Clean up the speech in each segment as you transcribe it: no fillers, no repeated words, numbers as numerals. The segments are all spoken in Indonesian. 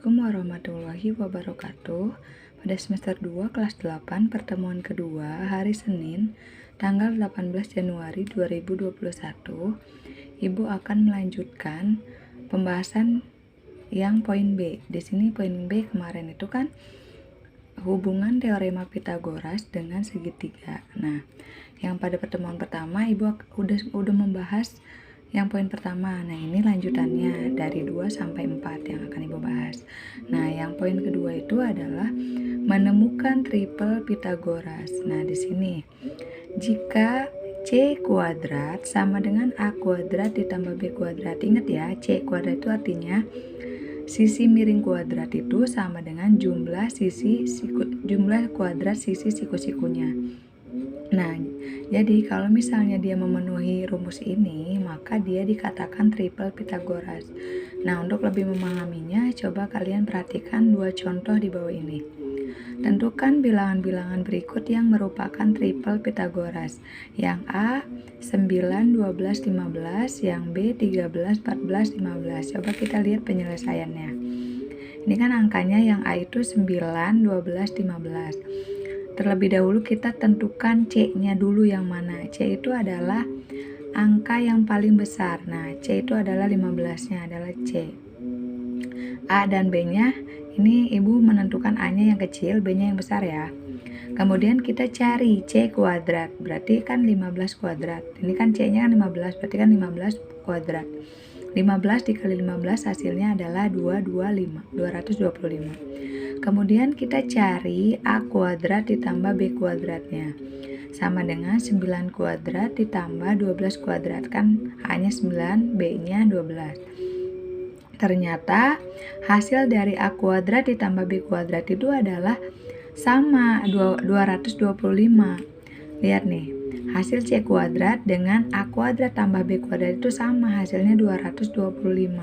Assalamualaikum warahmatullahi wabarakatuh. Pada semester 2 kelas 8 pertemuan kedua hari Senin tanggal 18 Januari 2021, Ibu akan melanjutkan pembahasan yang poin B. Di sini poin B kemarin itu kan hubungan teorema Pitagoras dengan segitiga. Nah, yang pada pertemuan pertama Ibu udah membahas yang poin pertama. Nah, ini lanjutannya dari 2 sampai 4 yang akan Ibu bahas. Nah, yang poin kedua itu adalah menemukan triple Pitagoras. Nah, di sini jika C kuadrat sama dengan A kuadrat ditambah B kuadrat. Ingat ya, C kuadrat itu artinya sisi miring kuadrat itu sama dengan jumlah kuadrat sisi siku-sikunya. Nah, jadi kalau misalnya dia memenuhi rumus ini, maka dia dikatakan triple Pitagoras. Nah, untuk lebih memahaminya, coba kalian perhatikan dua contoh di bawah ini. Tentukan bilangan-bilangan berikut yang merupakan triple Pitagoras. Yang A 9, 12, 15, yang B 13, 14, 15. Coba kita lihat penyelesaiannya. Ini kan angkanya yang A itu 9, 12, 15. Terlebih dahulu kita tentukan C-nya dulu yang mana. C itu adalah angka yang paling besar. Nah, C itu adalah 15-nya adalah C. A dan B-nya, ini Ibu menentukan A-nya yang kecil, B-nya yang besar ya. Kemudian kita cari C kuadrat, berarti kan 15 kuadrat. Ini kan C-nya kan 15, berarti kan 15 kuadrat. 15 dikali 15 hasilnya adalah 225. Kemudian kita cari A kuadrat ditambah B kuadratnya. Sama dengan 9 kuadrat ditambah 12 kuadrat. Kan A-nya 9, B-nya 12. Ternyata hasil dari A kuadrat ditambah B kuadrat itu adalah sama, 225. Lihat nih, hasil C kuadrat dengan A kuadrat tambah B kuadrat itu sama, hasilnya 225.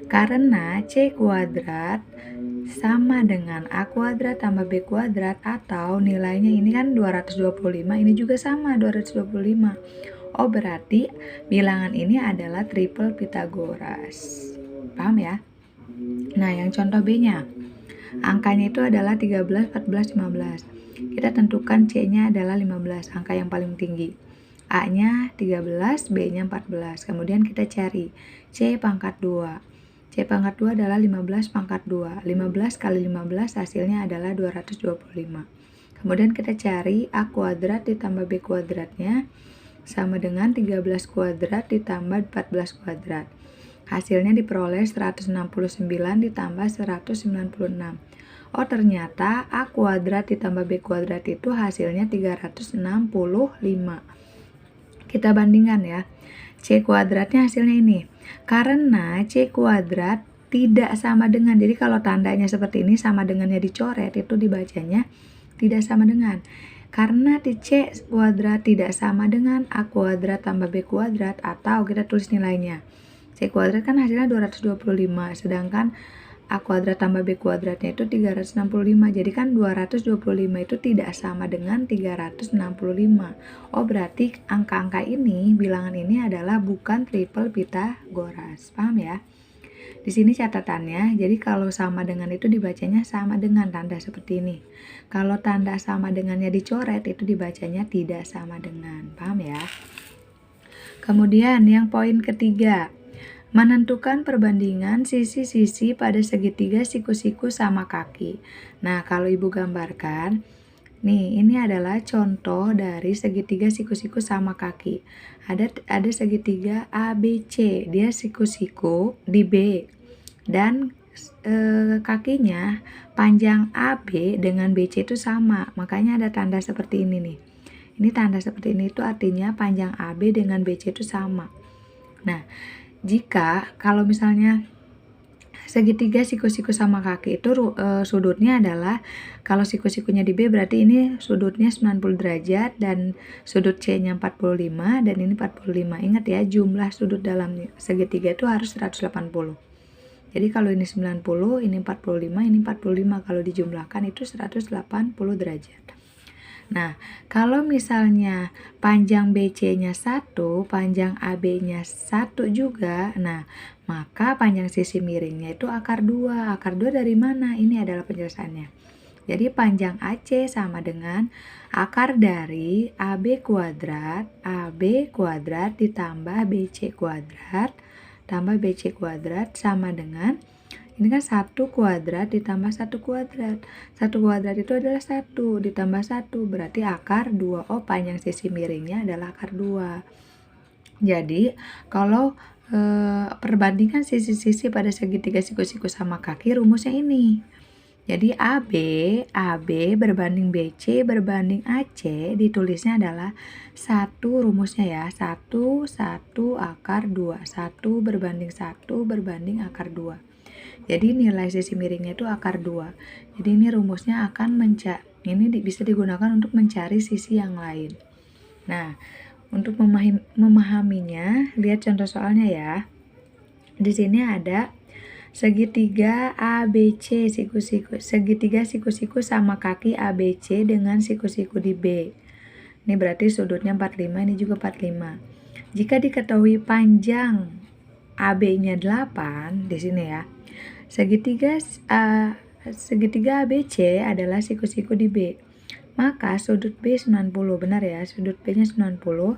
Karena C kuadrat sama dengan A kuadrat tambah B kuadrat, atau nilainya ini kan 225, ini juga sama 225. Oh, berarti bilangan ini adalah triple Pitagoras. Paham ya? Nah, yang contoh B-nya. Angkanya itu adalah 13, 14, 15. Kita tentukan C-nya adalah 15, angka yang paling tinggi. A-nya 13, B-nya 14. Kemudian kita cari C pangkat 2. C pangkat 2 adalah 15 pangkat 2. 15 kali 15 hasilnya adalah 225. Kemudian kita cari A kuadrat ditambah B kuadratnya sama dengan 13 kuadrat ditambah 14 kuadrat. Hasilnya diperoleh 169 ditambah 196. Oh, ternyata A kuadrat ditambah B kuadrat itu hasilnya 365. Kita bandingkan ya. C kuadratnya hasilnya ini. Karena C kuadrat tidak sama dengan, jadi kalau tandanya seperti ini sama dengannya dicoret, itu dibacanya tidak sama dengan. Karena di C kuadrat tidak sama dengan A kuadrat tambah B kuadrat, atau kita tulis nilainya. C kuadrat kan hasilnya 225, sedangkan A kuadrat tambah B kuadratnya itu 365. Jadi kan 225 itu tidak sama dengan 365. Oh, berarti angka-angka ini, bilangan ini adalah bukan triple Pitagoras. Paham ya? Di sini catatannya, jadi kalau sama dengan itu dibacanya sama dengan, tanda seperti ini. Kalau tanda sama dengannya dicoret, itu dibacanya tidak sama dengan. Paham ya? Kemudian yang poin ketiga, menentukan perbandingan sisi-sisi pada segitiga siku-siku sama kaki. Nah, kalau Ibu gambarkan, nih, ini adalah contoh dari segitiga siku-siku sama kaki. Ada segitiga ABC, dia siku-siku di B. Dan kakinya panjang AB dengan BC itu sama. Makanya ada tanda seperti ini nih. Ini tanda seperti ini itu artinya panjang AB dengan BC itu sama. Nah, jika kalau misalnya segitiga siku-siku sama kaki itu sudutnya adalah, kalau siku-sikunya di B berarti ini sudutnya 90 derajat dan sudut C-nya 45 dan ini 45. Ingat ya, jumlah sudut dalam segitiga itu harus 180. Jadi kalau ini 90, ini 45, ini 45, kalau dijumlahkan itu 180 derajat. Nah, kalau misalnya panjang BC-nya 1, panjang AB-nya 1 juga, nah, maka panjang sisi miringnya itu akar 2. Akar 2 dari mana? Ini adalah penjelasannya. Jadi panjang AC sama dengan akar dari AB kuadrat ditambah BC kuadrat, tambah BC kuadrat sama dengan, ini kan 1 kuadrat ditambah 1 kuadrat. 1 kuadrat itu adalah 1 ditambah 1, berarti akar 2. Oh, panjang sisi miringnya adalah akar 2. Jadi, kalau perbandingan sisi-sisi pada segitiga siku-siku sama kaki, rumusnya ini. Jadi AB berbanding BC berbanding AC, ditulisnya adalah 1 rumusnya ya, 1 akar 2, 1 berbanding 1 berbanding akar 2. Jadi nilai sisi miringnya itu akar 2. Jadi ini rumusnya akan bisa digunakan untuk mencari sisi yang lain. Nah, untuk memahaminya, lihat contoh soalnya ya. Di sini ada segitiga ABC segitiga siku-siku sama kaki ABC dengan siku-siku di B. Ini berarti sudutnya 45, ini juga 45. Jika diketahui panjang AB-nya 8 di sini ya. Segitiga ABC adalah siku-siku di B. Maka sudut B 90, benar ya, sudut B-nya 90.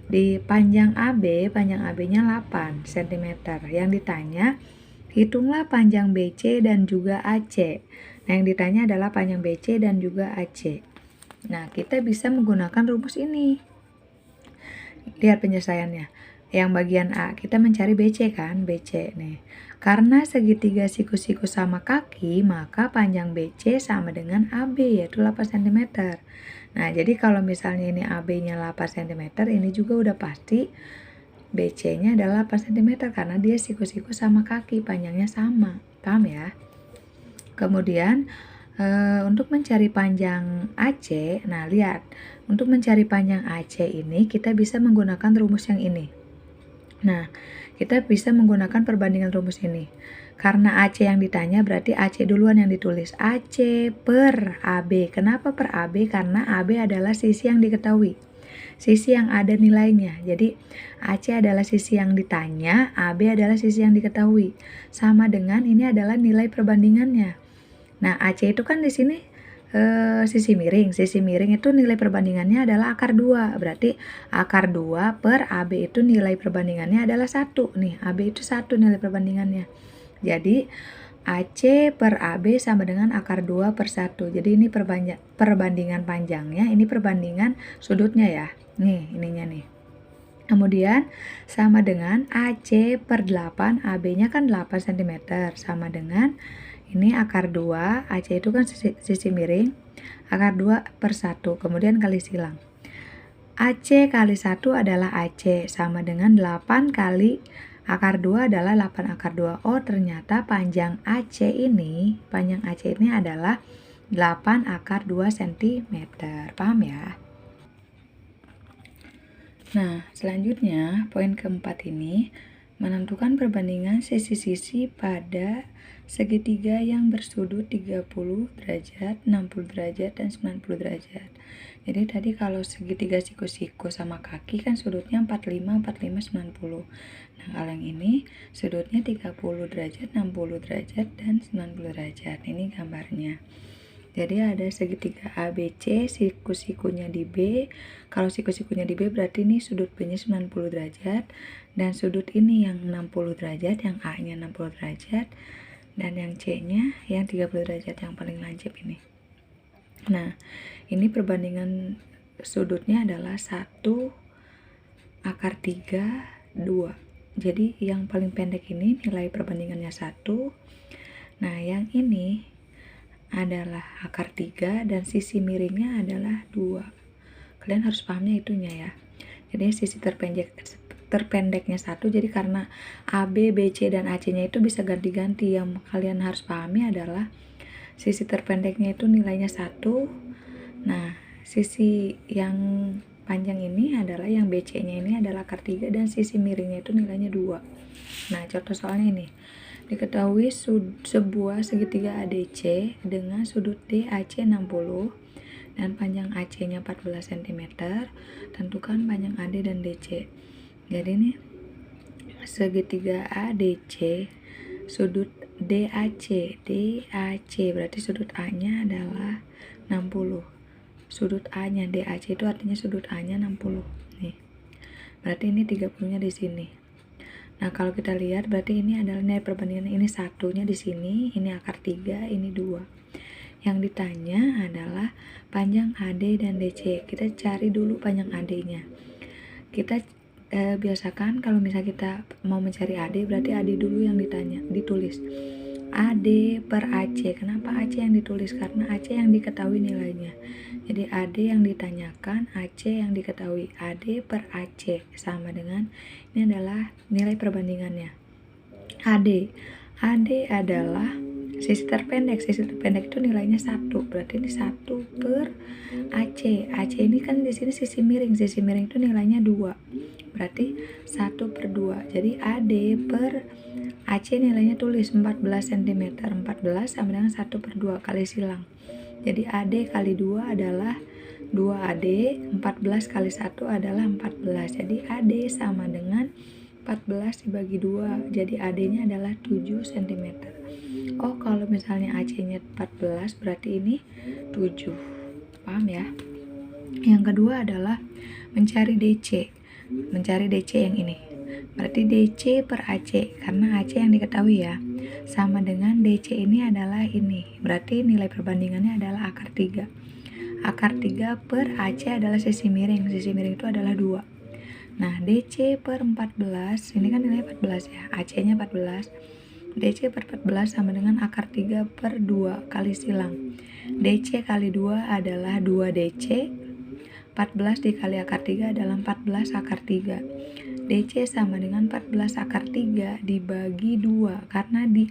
Di panjang AB-nya 8 cm. Yang ditanya, hitunglah panjang BC dan juga AC. Nah, yang ditanya adalah panjang BC dan juga AC. Nah, kita bisa menggunakan rumus ini. Lihat penyelesaiannya. Yang bagian A, kita mencari BC kan, BC nih. Karena segitiga siku-siku sama kaki, maka panjang BC sama dengan AB, yaitu 8 cm. Nah, jadi kalau misalnya ini AB-nya 8 cm, ini juga udah pasti BC-nya adalah 8 cm karena dia siku-siku sama kaki, panjangnya sama. Paham ya? Kemudian untuk mencari panjang AC, nah lihat, untuk mencari panjang AC ini kita bisa menggunakan rumus yang ini. Nah, kita bisa menggunakan perbandingan rumus ini. Karena AC yang ditanya berarti AC duluan yang ditulis. AC per AB. Kenapa per AB? Karena AB adalah sisi yang diketahui, sisi yang ada nilainya. Jadi AC adalah sisi yang ditanya, AB adalah sisi yang diketahui. Sama dengan ini adalah nilai perbandingannya. Nah, AC itu kan di sini sisi miring. Sisi miring itu nilai perbandingannya adalah akar 2. Berarti akar 2 per AB itu nilai perbandingannya adalah 1. Nih, AB itu 1 nilai perbandingannya. Jadi, AC per AB sama dengan akar 2 per 1. Jadi ini perbandingan panjangnya, ini perbandingan sudutnya ya. Nih, ininya nih. Kemudian sama dengan AC per 8, AB-nya kan 8 cm. Sama dengan ini akar 2, AC itu kan sisi miring, akar 2 per 1, kemudian kali silang. AC kali 1 adalah AC, sama dengan 8 kali akar 2 adalah 8 akar 2. Oh, ternyata panjang AC ini adalah 8 akar 2 cm. Paham ya? Nah, selanjutnya poin keempat ini menentukan perbandingan sisi-sisi pada segitiga yang bersudut 30 derajat, 60 derajat, dan 90 derajat. Jadi tadi kalau segitiga siku-siku sama kaki kan sudutnya 45, 45, 90. Nah, kalau yang ini sudutnya 30 derajat, 60 derajat, dan 90 derajat. Ini gambarnya. Jadi ada segitiga ABC, siku-sikunya di B. Kalau siku-sikunya di B berarti ini sudut B-nya 90 derajat. Dan sudut ini yang 60 derajat, yang A-nya 60 derajat. Dan yang C-nya yang 30 derajat, yang paling lancip ini. Nah, ini perbandingan sudutnya adalah 1 akar 3, 2. Jadi yang paling pendek ini nilai perbandingannya 1. Nah, yang ini adalah akar 3 dan sisi miringnya adalah 2. Kalian harus pahamnya itunya ya. Jadi sisi terpendeknya 1, jadi karena AB, BC, dan AC-nya itu bisa ganti-ganti. Yang kalian harus pahami adalah sisi terpendeknya itu nilainya 1. Nah, sisi yang panjang ini adalah yang BC-nya ini adalah akar 3 dan sisi miringnya itu nilainya 2. Nah, contoh soalnya ini. Diketahui sebuah segitiga ADC dengan sudut DAC 60 dan panjang AC-nya 14 cm, tentukan panjang AD dan DC. Jadi nih, segitiga ADC, sudut DAC berarti sudut A-nya adalah 60. Sudut A-nya DAC itu artinya sudut A-nya 60. Nih. Berarti ini 30-nya di sini. Nah, kalau kita lihat berarti ini adalah nilai perbandingan, ini satunya di sini, ini akar 3, ini 2. Yang ditanya adalah panjang AD dan DC. Kita cari dulu panjang AD-nya. Kita biasakan kalau misalnya kita mau mencari AD, berarti AD dulu yang ditulis. AD per AC. Kenapa AC yang ditulis? Karena AC yang diketahui nilainya. Jadi AD yang ditanyakan, AC yang diketahui. AD per AC sama dengan, ini adalah nilai perbandingannya. AD adalah sisi terpendek. Sisi terpendek itu nilainya 1. Berarti ini 1 per AC. AC ini kan di sini sisi miring. Sisi miring itu nilainya 2. Berarti 1 per 2. Jadi AD per AC nilainya tulis 14 cm. 14 sama dengan 1 per 2 kali silang. Jadi AD kali 2 adalah 2AD. 14 kali 1 adalah 14. Jadi AD sama dengan 14 dibagi 2. Jadi AD-nya adalah 7 cm. Oh, kalau misalnya AC-nya 14 berarti ini 7. Paham ya? Yang kedua adalah mencari DC. Mencari DC yang ini. Berarti DC per AC, karena AC yang diketahui ya, sama dengan DC ini adalah ini. Berarti nilai perbandingannya adalah akar 3. Akar 3 per AC adalah sisi miring. Sisi miring itu adalah 2. Nah, DC per 14, ini kan nilai 14 ya, AC-nya 14. DC per 14 sama dengan akar 3 per 2 kali silang. DC kali 2 adalah 2DC. 14 dikali akar 3 adalah 14 akar 3. DC sama dengan 14 akar 3 dibagi 2.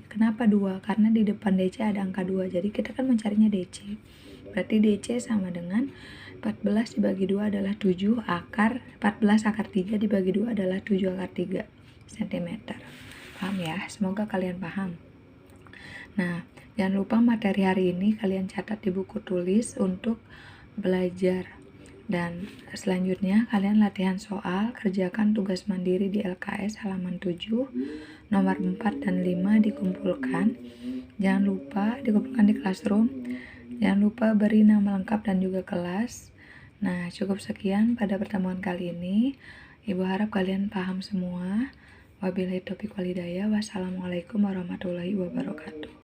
Kenapa 2? Karena di depan DC ada angka 2. Jadi kita kan mencarinya DC. Berarti DC sama dengan 14 dibagi 2 adalah 7 akar, 14 akar 3 dibagi 2 adalah 7 akar 3 cm. Paham ya? Semoga kalian paham. Nah, jangan lupa materi hari ini kalian catat di buku tulis untuk belajar. Dan selanjutnya kalian latihan soal, kerjakan tugas mandiri di LKS halaman 7, nomor 4 dan 5 dikumpulkan. Jangan lupa dikumpulkan di Classroom. Jangan lupa beri nama lengkap dan juga kelas. Nah, cukup sekian pada pertemuan kali ini. Ibu harap kalian paham semua. Wabillahi taufiq wal hidayah. Wassalamualaikum warahmatullahi wabarakatuh.